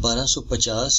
1250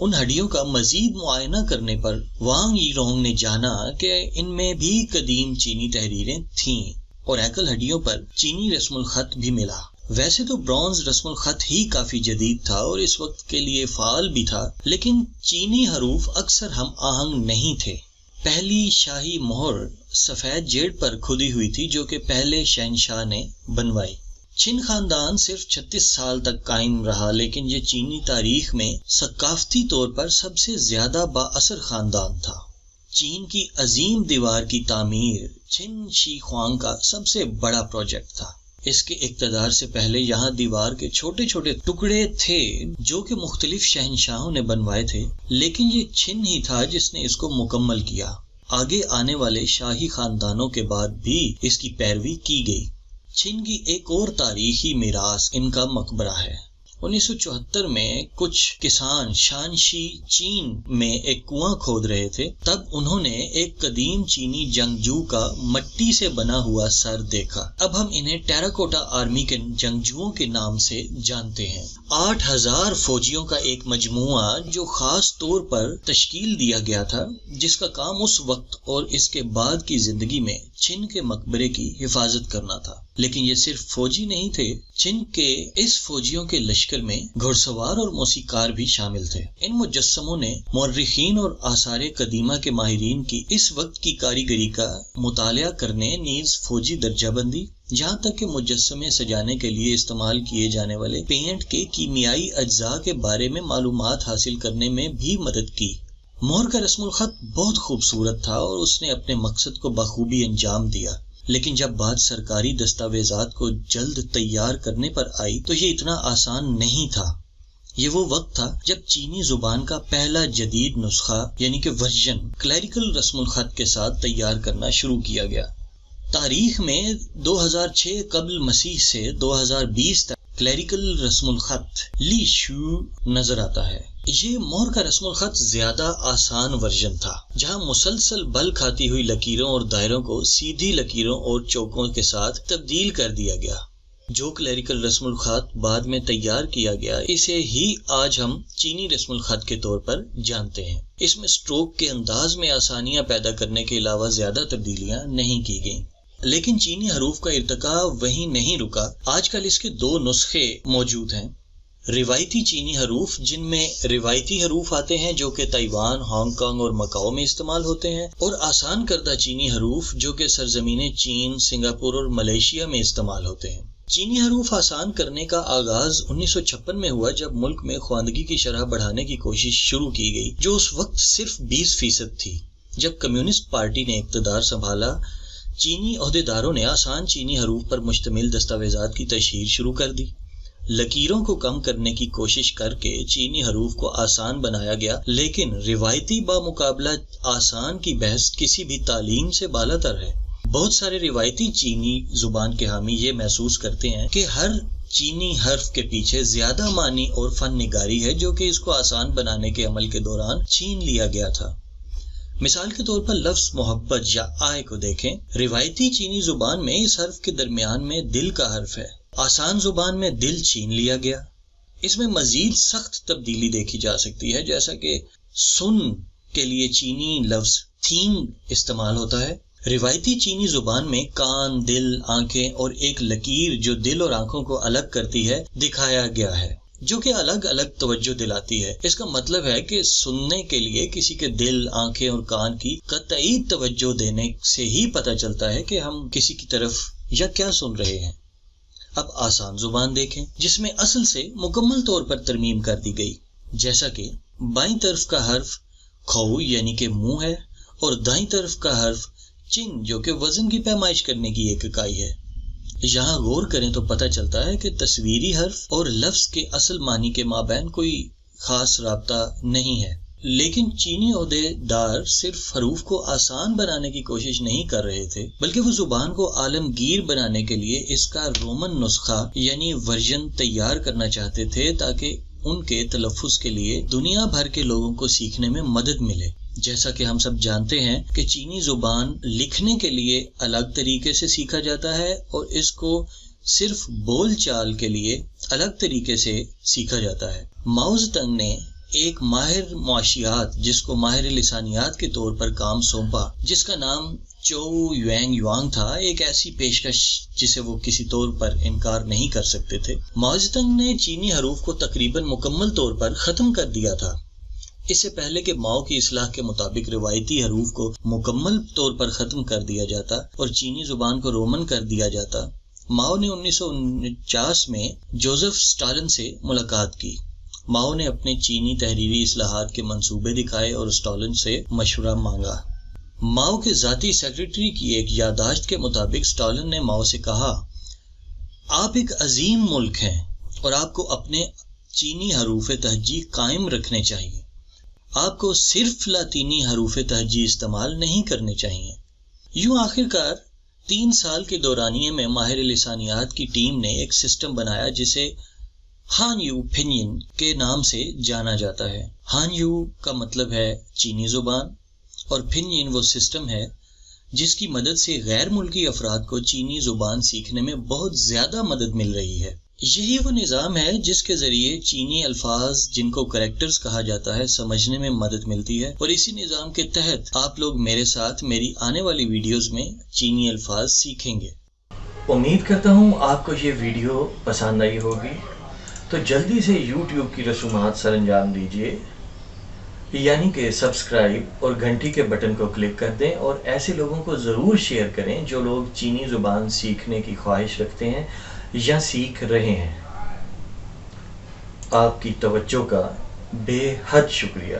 ان ہڈیوں کا مزید معائنہ کرنے پر وانگ ییرونگ نے جانا کہ ان میں بھی قدیم چینی تحریریں تھیں اور ایکل ہڈیوں پر چینی رسم الخط بھی ملا۔ ویسے تو برونز رسم الخط ہی کافی جدید تھا اور اس وقت کے لیے فعال بھی تھا، لیکن چینی حروف اکثر ہم آہنگ نہیں تھے۔ پہلی شاہی مہر سفید جیڈ پر کھدی ہوئی تھی جو کہ پہلے شہنشاہ نے بنوائی۔ چین خاندان صرف 36 سال تک قائم رہا، لیکن یہ چینی تاریخ میں ثقافتی طور پر سب سے زیادہ با اثر خاندان تھا۔ چین کی عظیم دیوار کی تعمیر چین شی خوانگ کا سب سے بڑا پروجیکٹ تھا۔ اس کے اقتدار سے پہلے یہاں دیوار کے چھوٹے چھوٹے ٹکڑے تھے جو کہ مختلف شہنشاہوں نے بنوائے تھے، لیکن یہ چین ہی تھا جس نے اس کو مکمل کیا۔ آگے آنے والے شاہی خاندانوں کے بعد بھی اس کی پیروی کی گئی۔ چین کی ایک اور تاریخی میراث ان کا مقبرہ ہے۔ 1974 میں کچھ کسان شانشی چین میں ایک کنواں کھود رہے تھے، تب انہوں نے ایک قدیم چینی جنگجو کا مٹی سے بنا ہوا سر دیکھا۔ اب ہم انہیں ٹیراکوٹا آرمی کے جنگجوؤں کے نام سے جانتے ہیں۔ 8000 فوجیوں کا ایک مجموعہ جو خاص طور پر تشکیل دیا گیا تھا، جس کا کام اس وقت اور اس کے بعد کی زندگی میں چین کے مقبرے کی حفاظت کرنا تھا۔ لیکن یہ صرف فوجی نہیں تھے، چین کے اس فوجیوں کے لشکر میں گھڑ سوار اور موسیقار بھی شامل تھے۔ ان مجسموں نے مورخین اور آثار قدیمہ کے ماہرین کی اس وقت کی کاریگری کا مطالعہ کرنے، نیز فوجی درجہ بندی، جہاں تک کہ مجسمے سجانے کے لیے استعمال کیے جانے والے پینٹ کے کیمیائی اجزاء کے بارے میں معلومات حاصل کرنے میں بھی مدد کی۔ مہر کا رسم الخط بہت خوبصورت تھا اور اس نے اپنے مقصد کو بخوبی انجام دیا، لیکن جب بات سرکاری دستاویزات کو جلد تیار کرنے پر آئی تو یہ اتنا آسان نہیں تھا۔ یہ وہ وقت تھا جب چینی زبان کا پہلا جدید نسخہ یعنی کہ ورژن کلیریکل رسم الخط کے ساتھ تیار کرنا شروع کیا گیا۔ تاریخ میں 2006 قبل مسیح سے 2020 تک کلیریکل رسم الخط لی شو نظر آتا ہے۔ یہ مہر کا رسم الخط زیادہ آسان ورژن تھا، جہاں مسلسل بل کھاتی ہوئی لکیروں اور دائروں کو سیدھی لکیروں اور چوکوں کے ساتھ تبدیل کر دیا گیا۔ جو کلیریکل رسم الخط بعد میں تیار کیا گیا، اسے ہی آج ہم چینی رسم الخط کے طور پر جانتے ہیں۔ اس میں سٹروک کے انداز میں آسانیاں پیدا کرنے کے علاوہ زیادہ تبدیلیاں نہیں کی گئیں۔ لیکن چینی حروف کا ارتقاء وہیں نہیں رکا۔ آج کل اس کے 2 نسخے موجود ہیں۔ روایتی چینی حروف، جن میں روایتی حروف آتے ہیں جو کہ تائیوان، ہانگ کانگ اور مکاؤ میں استعمال ہوتے ہیں، اور آسان کردہ چینی حروف جو کہ سرزمین چین، سنگاپور اور ملیشیا میں استعمال ہوتے ہیں۔ چینی حروف آسان کرنے کا آغاز 1956 میں ہوا جب ملک میں خواندگی کی شرح بڑھانے کی کوشش شروع کی گئی، جو اس وقت صرف 20% تھی۔ جب کمیونسٹ پارٹی نے اقتدار سنبھالا، چینی عہدیداروں نے آسان چینی حروف پر مشتمل دستاویزات کی تشہیر شروع کر دی۔ لکیروں کو کم کرنے کی کوشش کر کے چینی حروف کو آسان بنایا گیا، لیکن روایتی بمقابلہ آسان کی بحث کسی بھی تعلیم سے بالا تر ہے۔ بہت سارے روایتی چینی زبان کے حامی یہ محسوس کرتے ہیں کہ ہر چینی حرف کے پیچھے زیادہ معنی اور فن نگاری ہے جو کہ اس کو آسان بنانے کے عمل کے دوران چھین لیا گیا تھا۔ مثال کے طور پر لفظ محبت یا آئے کو دیکھیں۔ روایتی چینی زبان میں اس حرف کے درمیان میں دل کا حرف ہے، آسان زبان میں دل چھین لیا گیا۔ اس میں مزید سخت تبدیلی دیکھی جا سکتی ہے، جیسا کہ سن کے لیے چینی لفظ تھینگ استعمال ہوتا ہے۔ روایتی چینی زبان میں کان، دل، آنکھیں اور ایک لکیر جو دل اور آنکھوں کو الگ کرتی ہے دکھایا گیا ہے، جو کہ الگ الگ توجہ دلاتی ہے۔ اس کا مطلب ہے کہ سننے کے لیے کسی کے دل، آنکھیں اور کان کی قطعی توجہ دینے سے ہی پتہ چلتا ہے کہ ہم کسی کی طرف یا کیا سن رہے ہیں۔ اب آسان زبان دیکھیں، جس میں اصل سے مکمل طور پر ترمیم کر دی گئی، جیسا کہ بائیں طرف کا حرف کھو یعنی کہ منہ ہے، اور دائیں طرف کا حرف چن جو کہ وزن کی پیمائش کرنے کی ایک اکائی ہے۔ یہاں غور کریں تو پتہ چلتا ہے کہ تصویری حرف اور لفظ کے اصل معنی کے مابین کوئی خاص رابطہ نہیں ہے، لیکن چینی عہدے دار صرف حروف کو آسان بنانے کی کوشش نہیں کر رہے تھے، بلکہ وہ زبان کو عالمگیر بنانے کے لیے اس کا رومن نسخہ یعنی ورژن تیار کرنا چاہتے تھے تاکہ ان کے تلفظ کے لیے دنیا بھر کے لوگوں کو سیکھنے میں مدد ملے۔ جیسا کہ ہم سب جانتے ہیں کہ چینی زبان لکھنے کے لیے الگ طریقے سے سیکھا جاتا ہے اور اس کو صرف بول چال کے لیے الگ طریقے سے سیکھا جاتا ہے۔ ماؤ زیڈونگ نے ایک ماہر معاشیات جس کو ماہر لسانیات کے طور پر کام سونپا، جس کا نام چو یوانگ یوانگ تھا، ایک ایسی پیشکش جسے وہ کسی طور پر انکار نہیں کر سکتے تھے۔ ماؤ زیدونگ نے چینی حروف کو تقریباً مکمل طور پر ختم کر دیا تھا۔ اس سے پہلے کہ ماؤ کی اصلاح کے مطابق روایتی حروف کو مکمل طور پر ختم کر دیا جاتا اور چینی زبان کو رومن کر دیا جاتا، ماؤ نے 1949 میں جوزف اسٹالن سے ملاقات کی۔ ماؤ نے اپنے چینی تحریری اصلاحات کے منصوبے دکھائے اور اسٹالن سے مشورہ مانگا۔ ماؤ کے ذاتی سیکرٹری کی ایک یادداشت کے مطابق اسٹالن نے ماؤ سے کہا، آپ ایک عظیم ملک ہیں اور آپ کو اپنے چینی حروف تہجی قائم رکھنے چاہیے۔ آپ کو صرف لاطینی حروف تہجی استعمال نہیں کرنے چاہیے۔ یوں آخرکار 3 سال کے دورانیے میں ماہر لسانیات کی ٹیم نے ایک سسٹم بنایا جسے ہان یو پنyin کے نام سے جانا جاتا ہے۔ ہان یو کا مطلب ہے چینی زبان اور پنyin وہ سسٹم ہے جس کی مدد سے غیر ملکی افراد کو چینی زبان سیکھنے میں بہت زیادہ مدد مل رہی ہے۔ یہی وہ نظام ہے جس کے ذریعے چینی الفاظ جن کو کریکٹرز کہا جاتا ہے سمجھنے میں مدد ملتی ہے، اور اسی نظام کے تحت آپ لوگ میرے ساتھ میری آنے والی ویڈیوز میں چینی الفاظ سیکھیں گے۔ امید کرتا ہوں آپ کو یہ ویڈیو پسند آئی ہوگی، تو جلدی سے یوٹیوب کی رسومات سر انجام دیجیے، یعنی کہ سبسکرائب اور گھنٹی کے بٹن کو کلک کر دیں، اور ایسے لوگوں کو ضرور شیئر کریں جو لوگ چینی زبان سیکھنے کی خواہش رکھتے ہیں یا سیکھ رہے ہیں۔ آپ کی توجہ کا بے حد شکریہ۔